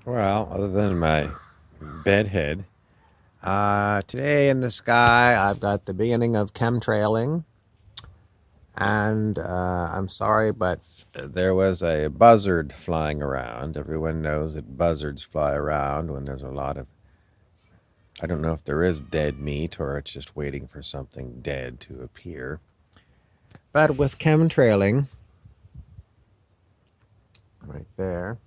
Well, other than my bedhead, today in the sky I've got the beginning of chemtrailing, and I'm sorry, but there was a buzzard flying around. Everyone knows that buzzards fly around when there's a lot of, I don't know if there is dead meat or it's just waiting for something dead to appear. But with chemtrailing, right there,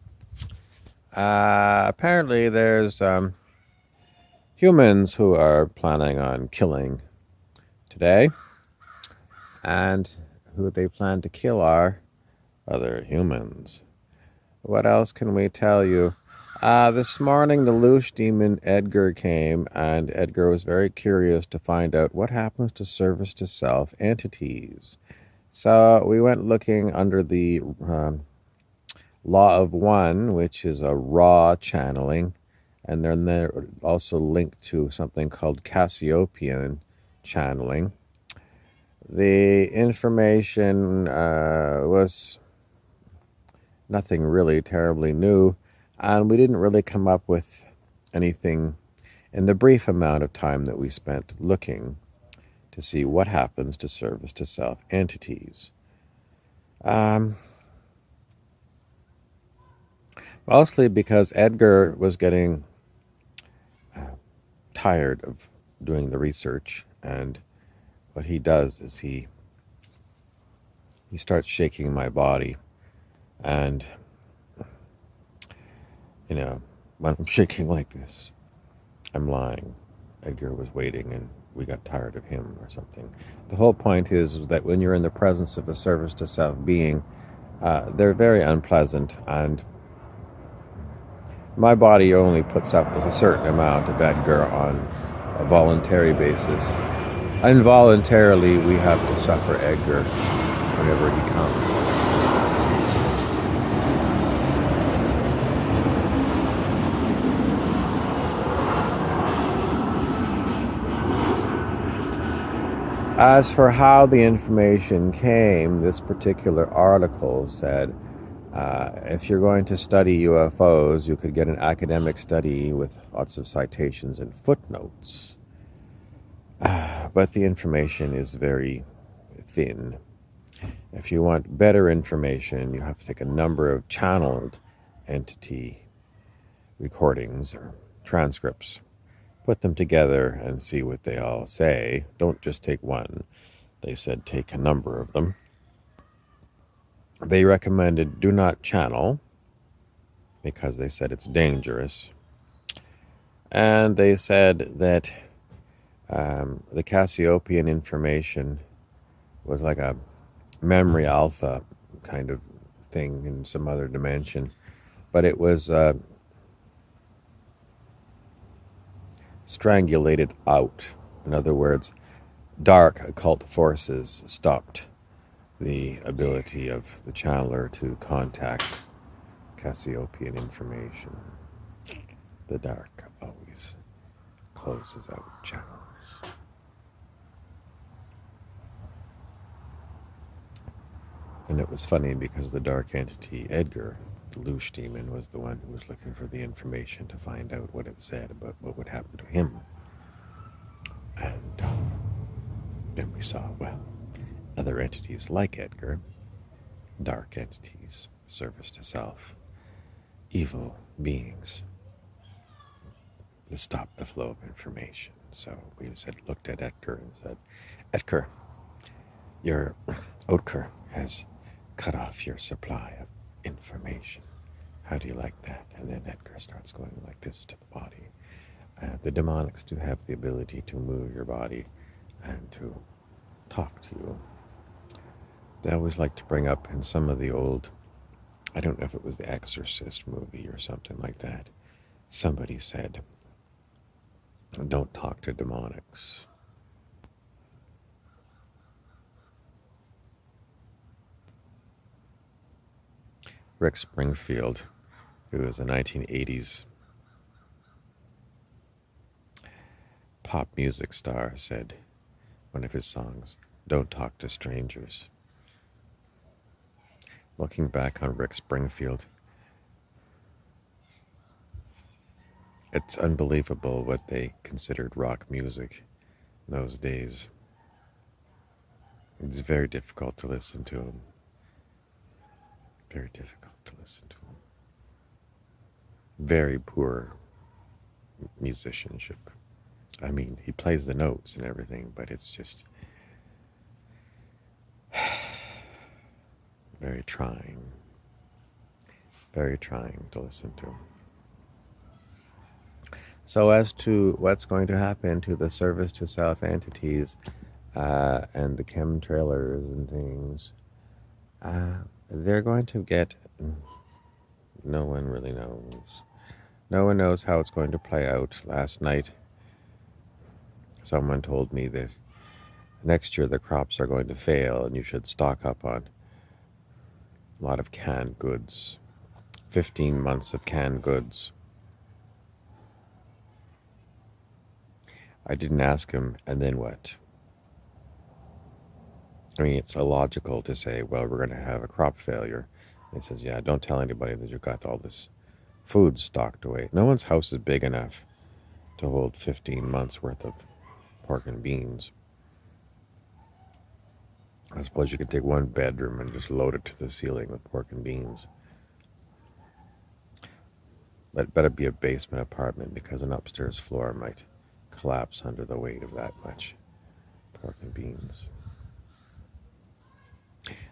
apparently there's humans who are planning on killing today, and who they plan to kill are other humans. What else can we tell you? This morning, the Loosh demon Edgar came, and Edgar was very curious to find out what happens to service to self entities. So we went looking under the Law of One, which is a raw channeling, and then they're also linked to something called Cassiopean channeling. The information was nothing really terribly new, and we didn't really come up with anything in the brief amount of time that we spent looking to see what happens to service to self entities. Mostly because Edgar was getting tired of doing the research, and what he does is he starts shaking my body, and when I'm shaking like this, I'm lying. Edgar was waiting, and we got tired of him or something. The whole point is that when you're in the presence of a service to self being, they're very unpleasant, and my body only puts up with a certain amount of Edgar on a voluntary basis. Involuntarily, we have to suffer Edgar whenever he comes. As for how the information came, this particular article said if you're going to study UFOs, you could get an academic study with lots of citations and footnotes. But the information is very thin. If you want better information, you have to take a number of channeled entity recordings or transcripts, put them together and see what they all say. Don't just take one. They said take a number of them. They recommended do not channel because they said it's dangerous. And they said that the Cassiopean information was like a memory alpha kind of thing in some other dimension, but it was strangulated out. In other words, dark occult forces stopped the ability of the channeler to contact Cassiopean information. The dark always closes out channels. And it was funny because the dark entity, Edgar, the Loosh demon, was the one who was looking for the information to find out what it said about what would happen to him. And then we saw, well, other entities like Edgar, dark entities, service to self, evil beings, that stopped the flow of information. So we looked at Edgar and said, Edgar, your Oetker has cut off your supply of information. How do you like that? And then Edgar starts going like this to the body. The demonics do have the ability to move your body and to talk to you. They always like to bring up in some of the old, I don't know if it was the Exorcist movie or something like that, somebody said, don't talk to demonics. Rick Springfield, who was a 1980s pop music star, said one of his songs, don't talk to strangers. Looking back on Rick Springfield, It's unbelievable what they considered rock music in those days. It's very difficult to listen to them. Very difficult to listen to them. Very poor musicianship. I mean, he plays the notes and everything, but it's just very trying. Very trying to listen to. So as to what's going to happen to the service to self entities and the chemtrailers and things, they're going to get. No one really knows. No one knows how it's going to play out. Last night, someone told me that next year the crops are going to fail and you should stock up on a lot of canned goods. 15 months of canned goods. I didn't ask him, and then what? I mean, it's illogical to say, well, we're going to have a crop failure. And he says, yeah, don't tell anybody that you've got all this food stocked away. No one's house is big enough to hold 15 months worth of pork and beans. I suppose you could take one bedroom and just load it to the ceiling with pork and beans. But it better be a basement apartment because an upstairs floor might collapse under the weight of that much pork and beans.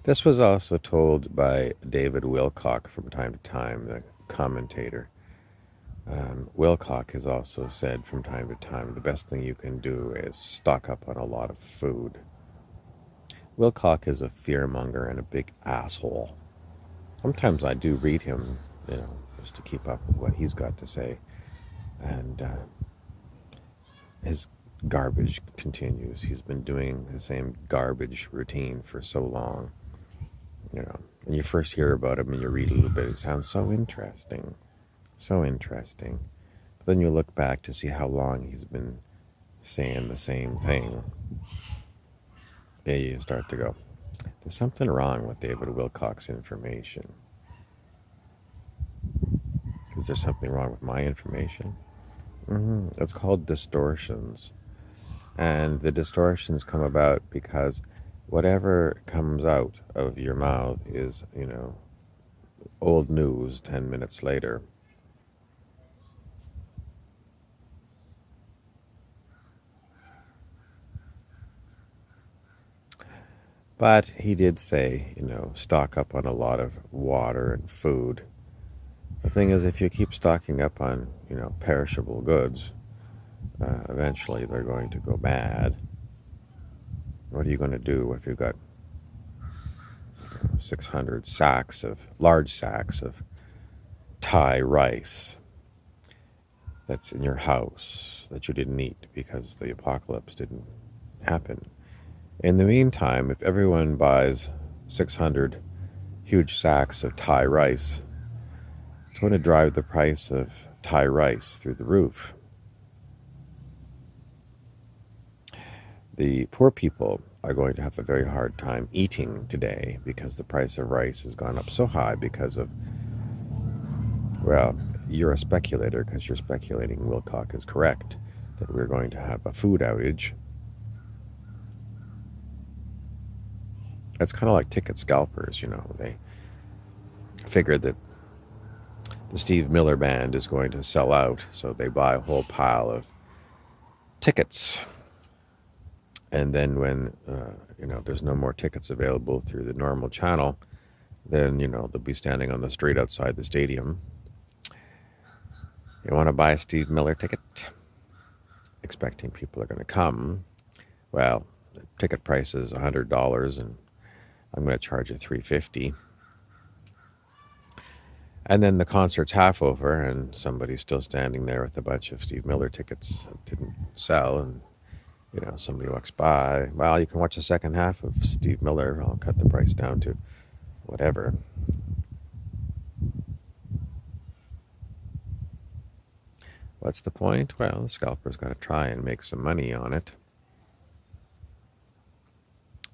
This was also told by David Wilcock from time to time, the commentator. Wilcock has also said from time to time the best thing you can do is stock up on a lot of food. Wilcock is a fearmonger and a big asshole. Sometimes I do read him, just to keep up with what he's got to say. And his garbage continues. He's been doing the same garbage routine for so long. When you first hear about him and you read a little bit, it sounds so interesting. So interesting. But then you look back to see how long he's been saying the same thing. Yeah, you start to go, there's something wrong with David Wilcock's information. Is there something wrong with my information? It's called distortions. And the distortions come about because whatever comes out of your mouth is, old news 10 minutes later. But he did say, stock up on a lot of water and food. The thing is, if you keep stocking up on, perishable goods, eventually they're going to go bad. What are you going to do if you've got 600 large sacks of Thai rice that's in your house that you didn't eat because the apocalypse didn't happen? In the meantime, if everyone buys 600 huge sacks of Thai rice, it's going to drive the price of Thai rice through the roof. The poor people are going to have a very hard time eating today because the price of rice has gone up so high because of, well, you're a speculator because you're speculating Wilcock is correct, that we're going to have a food outage. It's kind of like ticket scalpers, they figured that the Steve Miller Band is going to sell out, so they buy a whole pile of tickets. And then when, there's no more tickets available through the normal channel, then, they'll be standing on the street outside the stadium. You want to buy a Steve Miller ticket? Expecting people are going to come. Well, the ticket price is $100 and I'm going to charge you $350. And then the concert's half over and somebody's still standing there with a bunch of Steve Miller tickets that didn't sell. And, somebody walks by. Well, you can watch the second half of Steve Miller. I'll cut the price down to whatever. What's the point? Well, the scalper's got to try and make some money on it.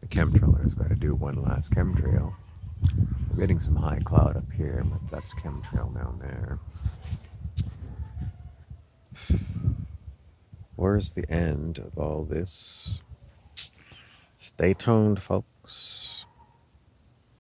The chemtrailer's got to do one last chemtrail. We're getting some high cloud up here, but that's chemtrail down there. towards the end of all this. Stay tuned, folks.